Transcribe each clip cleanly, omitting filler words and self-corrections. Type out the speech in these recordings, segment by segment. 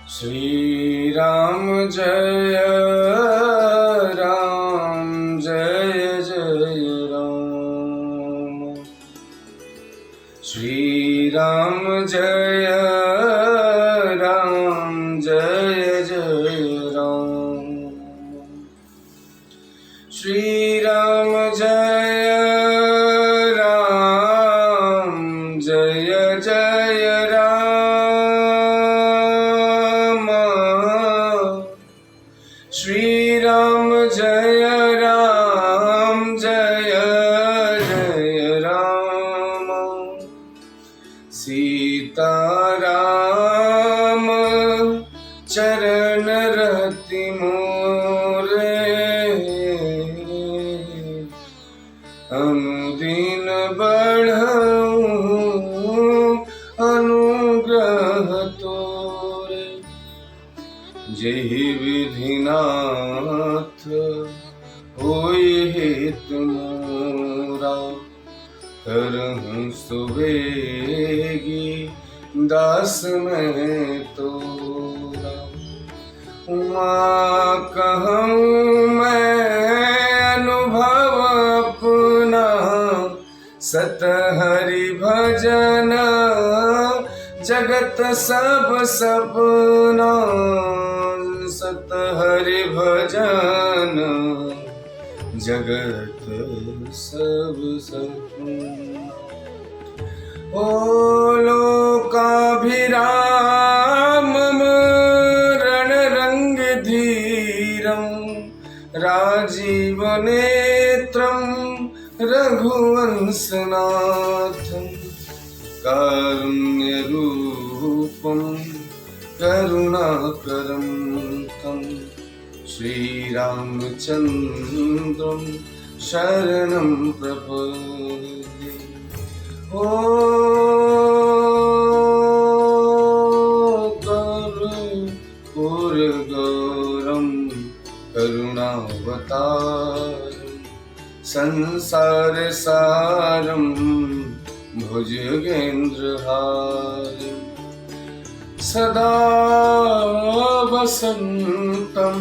श्री राम जय राम जय जय राम। श्री राम जय राम जय जय राम। श्री राम जय राम जय जय राम। श्री राम जय राम जय जय राम। सीता राम चरण रति मोरे, अनुदिन बढ़ऊं अनुग्रह तोरे। जेहि विधिनाथ होय हित मोरा, करहूँ सुबेगी दास मैं तोरा। उमा कहूँ मैं अनुभव अपना, सत हरि भजन जगत सब सपना। सत हरि भजन जगत सब सपना। ओ लोकाभिराम रण रंग धीरम, राजीव नेत्रम रघुवंशनाथम। कारुण्य रूपम करुणाकरं तं, श्रीरामचन्द्रं शरणं प्रपद्ये। ओ कर्पूरगौरं करुणावतारं, संसारसारं भुजगेन्द्रहारं। सदा वसन्तं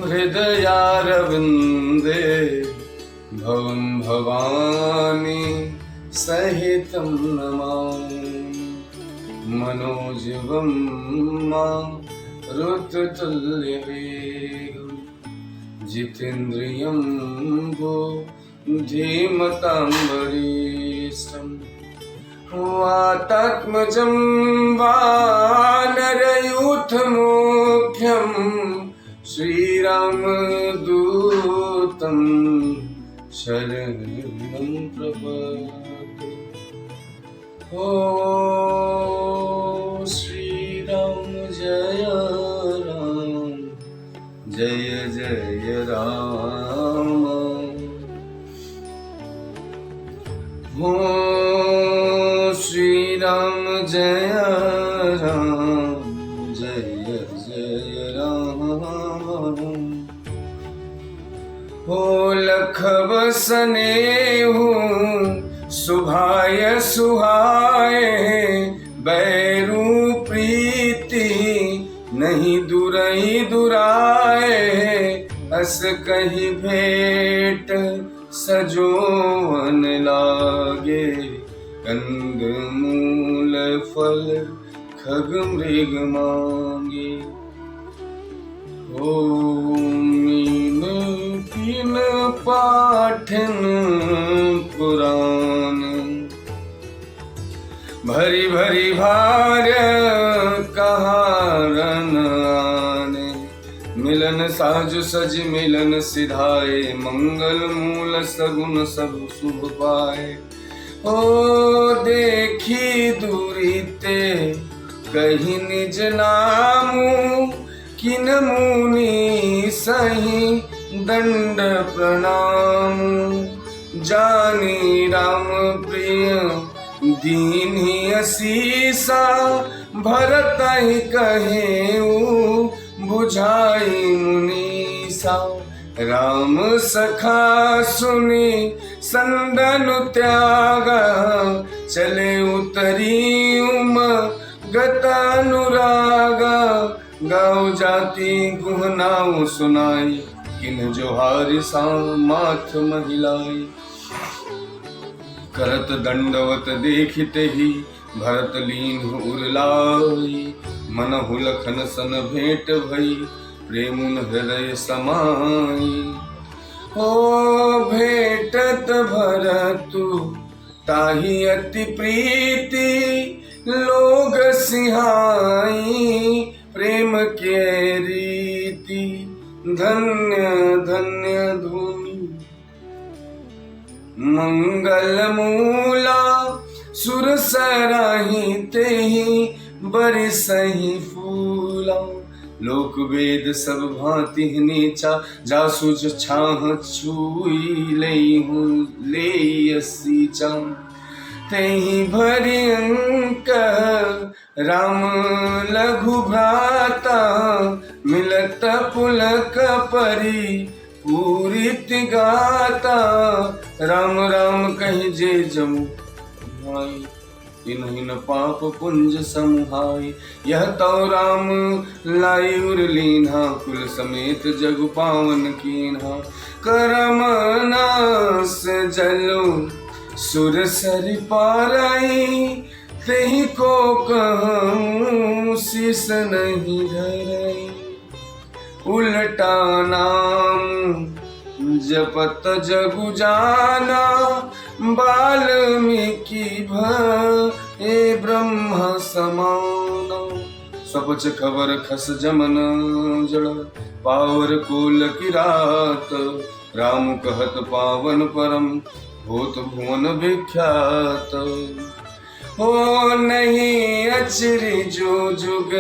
हृदयारविन्दे, भवं भवानी सहितं नमामि। मनोजवं मारुततुल्यवेगं, जितेन्द्रियं बुद्धिमतां वरिष्ठम्। वातात्मजं वानरयूथमुख्यं, श्रीरामदूतं शरणं प्रपद्ये। ओ श्रीराम जय राम जय जय राम। हो श्री राम जय राम जय जय राम। हो लख बसनेहु सुभाय सुहाए, बैरू प्रीति नहीं दुरई दुराए। अस कही भेंट सजोवन लागे, कंद मूल फल खग मृग मांगे। ओ मीन तीन पाठन पुराण, भरी भरी भार कहारन आने। मिलन साजु सज मिलन सिधाए, मंगल मूल सगुन सब शुभ पाए। ओ देखी दूरी ते कहीं निज नामू, किन मुनि सही दंड प्रणाम। जानी राम प्रिय दीन्ही असीसा, भरत ही कहेऊ बुझाई मुनीसा। राम सखा सुनी संदनु त्यागा, चले उतरी उम गतानुरागा। गाँव जाति गुहनाओ सुनाई, किन जोहार सा माथ महिलाई। करत दंडवत देखते ही भरत लीन उरलाई, मनहु लखन सन भेंट भई प्रेमुन हृदय समाई। ओ भेटत भरतु ताहि अति प्रीति, लोग सिहाई प्रेम के रीति। धन्य धन्य धुनि मंगल मूला, सुर सराहिते ही बरसहि फूला। लोक वेद सब भांति नीचा, जासुज छाह छुई ले सीचा। तेहि भरि अंक राम लघु भ्राता, मिलत पुलक परि पूरित गाता। राम राम कहि जे जमु भाई, तिन्हि न पाप पुंज समुहाई। यह तो राम लाई उरलीन्हा, कुल समेत जग पावन कीन्हा। करम नास जलो सुर सरि पारई, तेहि को कहूँ शीस नहीं धरई। उल्टा नाम जपत जगु जाना, वाल्मीकि भये ब्रह्म समाना। स्वपच खबर खस जमन जड़, पावर कोल की रात। राम कहत पावन परम, होत भुवन विख्यात। हो नहीं अचरी जो जुग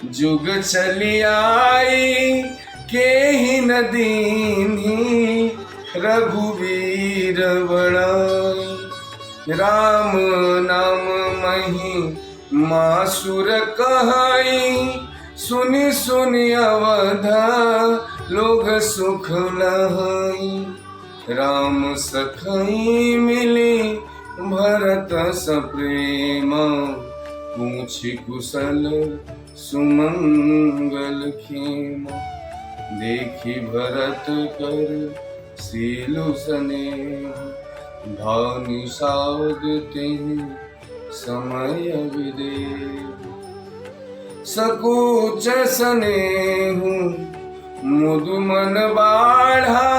जुग चली आई, के ही न दीन्ही रघुवीर बड़ाई। राम नाम मही मासुर कहाई, सुनि सुनि अवध लोग सुख लहाई। राम सखई मिली भरत सप्रेम, पूछि कुशल सुमंगल खेमा। देखी भरत कर सीलु स्नेह, भावनि साउद तेहि समय विदेह। सकुच स्नेहु मुदु मन बाढ़ा,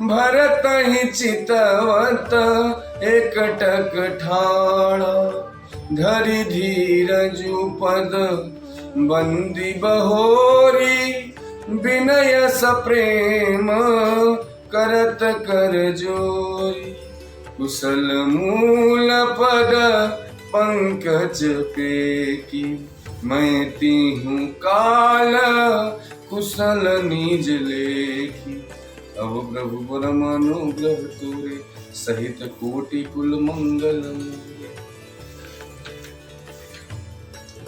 भरत ही चितवत एकटक ठाड़ा। धरि धीरजु पद बंदी बहोरी, विनय सप्रेम करत कर जोरी। कुशल मूल पद पंकज पेकी, मैं तीहूँ काल कुशल निज लेखी। अब प्रभु परम अनुग्रह तोरे, सहित कोटि कुल मंगल।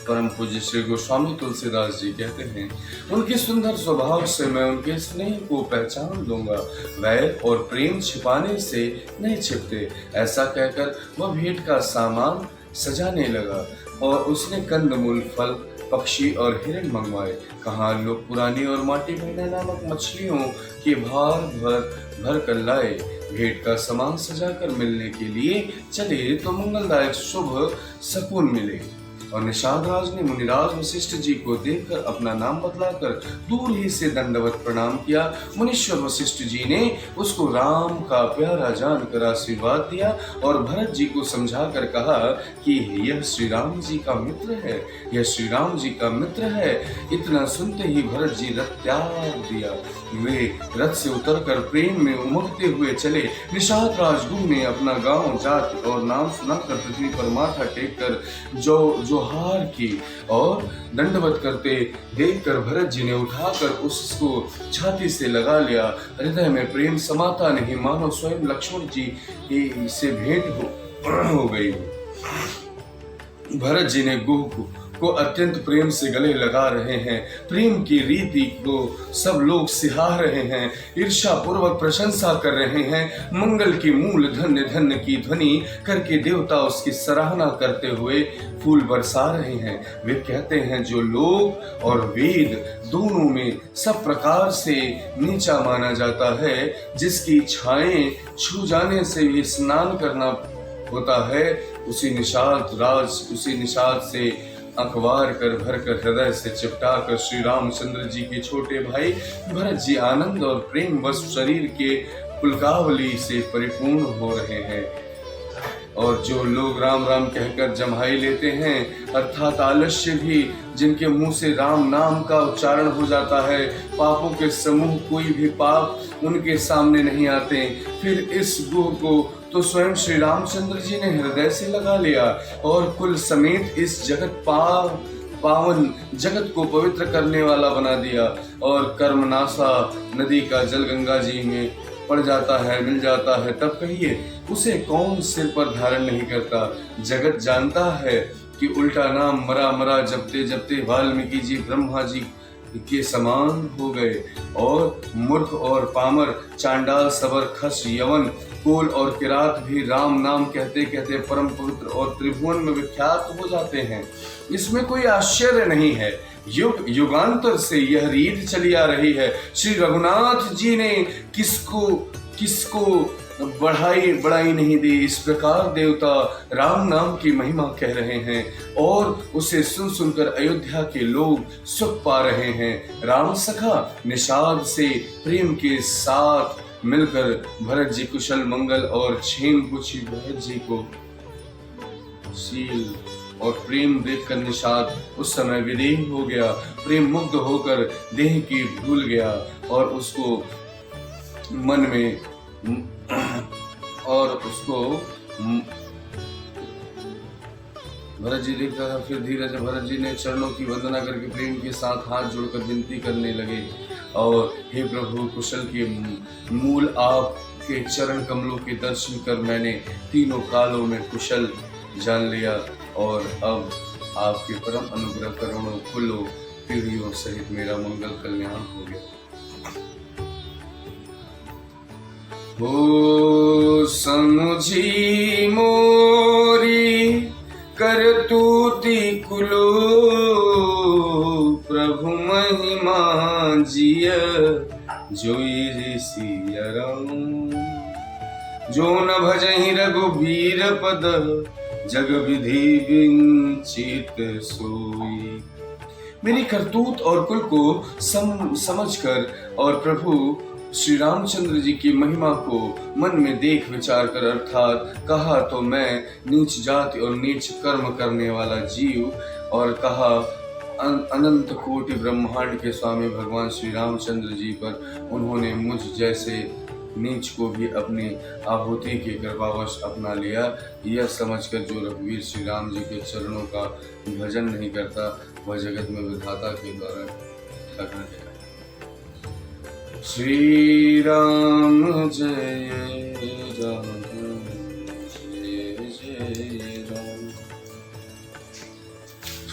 परम पूज्य श्री गोस्वामी तुलसीदास जी कहते हैं, उनके सुंदर स्वभाव से मैं उनके स्नेह को पहचान लूंगा, वैर और प्रेम छिपाने से नहीं छिपते। ऐसा कहकर वह भेंट का सामान सजाने लगा और उसने कंदमूल, फल, पक्षी और हिरण मंगवाए। कहाँ लोग पुरानी और माटी महीना नामक मछलियों के भार भर कर लाए। भेंट का सामान सजाकर मिलने के लिए चले तो मंगलदायक शुभ शकुन मिले। और निषाद राज ने मुनिराज वशिष्ठ जी को देखकर अपना नाम बतलाकर दूर ही से दंडवत प्रणाम किया। मुनीश्वर वशिष्ठ जी ने उसको राम का प्यारा जानकर आशीर्वाद दिया और भरत जी को समझाकर कहा कि यह श्री राम जी का मित्र है, यह श्री राम जी का मित्र है। इतना सुनते ही भरत जी रथ त्याग दिया। वे रथ से उतरकर प्रेम में उमगते हुए चले। निषाद राजगुरु ने अपना गांव, जात और नाम सुनाकर पृथ्वी पर माथा टेक कर जोहार की और दंडवत करते देखकर भरत जी ने उठाकर उसको छाती से लगा लिया। हृदय में प्रेम समाता नहीं, मानो स्वयं लक्ष्मण जी से भेंट हो गई। भरत जी ने गुह को अत्यंत प्रेम से गले लगा रहे हैं। प्रेम की रीति को सब लोग सिहा रहे हैं, ईर्ष्या पूर्वक प्रशंसा कर रहे हैं। मंगल की मूल धन्य धन्य की ध्वनि करके देवता उसकी सराहना करते हुए फूल बरसा रहे हैं। वे कहते हैं जो लोक और वेद दोनों में सब प्रकार से नीचा माना जाता है, जिसकी छाएं छू जाने से भी स्नान करना होता है, उसी निषाद से अखबार कर भर कर हृदय से चिपटा कर श्री रामचंद्र जी के छोटे भाई भरत जी आनंद और प्रेम वश शरीर के पुलकावली से परिपूर्ण हो रहे हैं। और जो लोग राम राम कहकर जम्हाई लेते हैं, अर्थात आलस्य भी जिनके मुंह से राम नाम का उच्चारण हो जाता है, पापों के समूह कोई भी पाप उनके सामने नहीं आते। फिर इस गुह को तो स्वयं श्री रामचंद्र जी ने हृदय से लगा लिया और कुल समेत इस पावन जगत को पवित्र करने वाला बना दिया। और कर्मनाशा नदी का जल गंगा जी में पड़ जाता है, मिल जाता है, तब कहिए उसे कौन सिर पर धारण नहीं करता। जगत जानता है कि उल्टा नाम मरा मरा जपते जपते वाल्मीकि जी ब्रह्मा जी के समान हो गए, और मूर्ख और पामर, चांडाल, सबर, खस, यवन, कोल और किरात भी राम नाम कहते कहते परम पवित्र और त्रिभुवन में विख्यात हो जाते हैं। इसमें कोई आश्चर्य नहीं है, युग युगांतर से यह रीत चली आ रही है। श्री रघुनाथ जी ने किसको बढ़ाई नहीं दी। इस प्रकार देवता राम नाम की महिमा कह रहे हैं और उसे सुन सुनकर अयोध्या के लोग सुख पा रहे हैं। राम सखा निषाद से प्रेम के साथ मिलकर भरत जी कुशल मंगल और छेन पुछी भरत जी को शील और प्रेम देखकर निषाद उस समय विदेह हो गया, प्रेम मुग्ध होकर देह की भूल गया और उसको मन में भरत जी देखता था। फिर धीरे से भरत जी ने चरणों की वंदना करके प्रेम के साथ हाथ जोड़कर विनती करने लगे, और हे प्रभु, कुशल के मूल आपके चरण कमलों के दर्शन कर मैंने तीनों कालों में कुशल जान लिया, और अब आपके परम अनुग्रह करोड़ों कुलों पीढ़ियों सहित मेरा मंगल कल्याण हो गया। हो समझी मोरी करतूति कुलो, प्रभु महिमा जिय जोई ऋषि राम। जो न भजहि रघुबीर पद, जग विधि विंचित सोई। मेरी करतूत और कुल को समझकर और प्रभु श्री रामचंद्र जी की महिमा को मन में देख विचार कर, अर्थात कहा तो मैं नीच जाति और नीच कर्म करने वाला जीव, और कहा अनंत कोटि ब्रह्मांड के स्वामी भगवान श्री रामचंद्र जी पर उन्होंने मुझ जैसे नीच को भी अपनी आहुति के कृपावश अपना लिया। यह समझकर जो रघुवीर श्री राम जी के चरणों का भजन नहीं करता, वह जगत में विधाता के द्वारा करना है। श्री राम जय राम जय जय राम,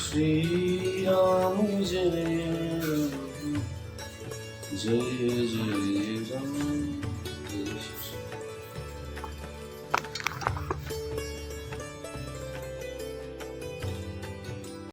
श्री राम जय राम जय जय राम।